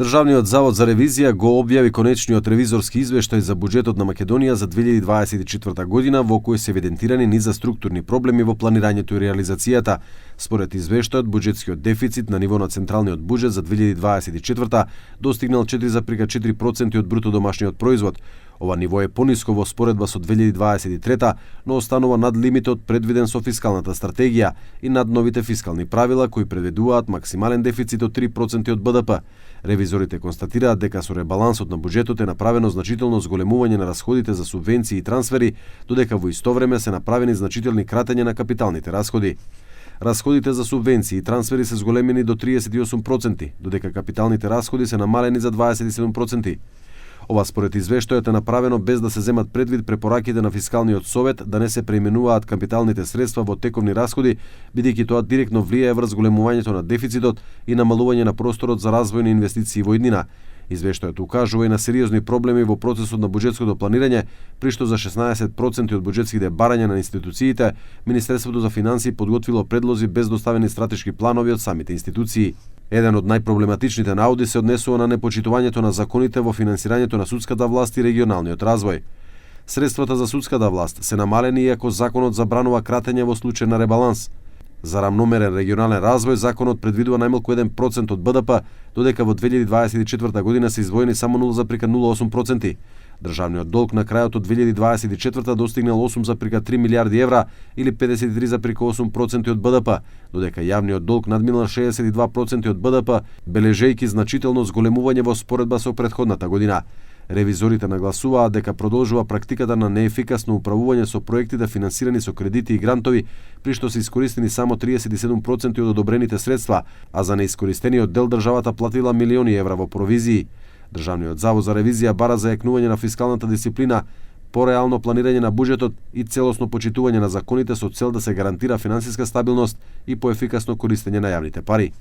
Државниот завод за ревизија го објави конечниот ревизорски извештај за буџетот на Македонија за 2024 година, во кој се евидентирани низа структурни проблеми во планирањето и реализацијата. Според извештајот, буџетскиот дефицит на ниво на централниот буџет за 2024 достигнал 4,4% од бруто домашниот производ. Ова ниво е пониско во споредба со 2023, но останува над лимитот предвиден со фискалната стратегија и над новите фискални правила кои предвидуваат максимален дефицит од 3% од БДП. Ревизорите констатираат дека со ребалансот на буџетот е направено значително зголемување на расходите за субвенции и трансфери, додека во исто време се направени значителни кратења на капиталните расходи. Расходите за субвенции и трансфери се зголемени до 38%, додека капиталните расходи се намалени за 27%. Ова според извештајот е направено без да се земат предвид препораките на Фискалниот совет да не се преименуваат капиталните средства во тековни расходи, бидејќи тоа директно влијае врз зголемувањето на дефицитот и намалување на просторот за развојни инвестиции во иднина. Извештајот укажува и на сериозни проблеми во процесот на буџетското планирање, при што за 16% од буџетските барања на институциите, Министерството за финансии подготвило предлози без доставени стратешки планови од самите институции. Еден од најпроблематичните наоди се однесува на непочитувањето на законите во финансирањето на судската власт и регионалниот развој. Средствата за судската власт се намалени иако законот забранува кратење во случај на ребаланс. За рамномерен регионален развој законот предвидува најмалку 1% од БДП, додека во 2024 година се издвоени само 0,08%. Државниот долг на крајот од 2024 достигнал 8,3 милиарди евра или 53,8% од БДП, додека јавниот долг надминал 62% од БДП, бележејќи значително зголемување во споредба со претходната година. Ревизорите нагласуваат дека продолжува практиката на неефикасно управување со проектите финансирани со кредити и грантови, при што се искористени само 37% од одобрените средства, а за неискористениот дел државата платила милиони евра во провизии. Државниот завод за ревизија бара зајакнување на фискалната дисциплина, пореално планирање на буџетот и целосно почитување на законите со цел да се гарантира финансиска стабилност и поефикасно користење на јавните пари.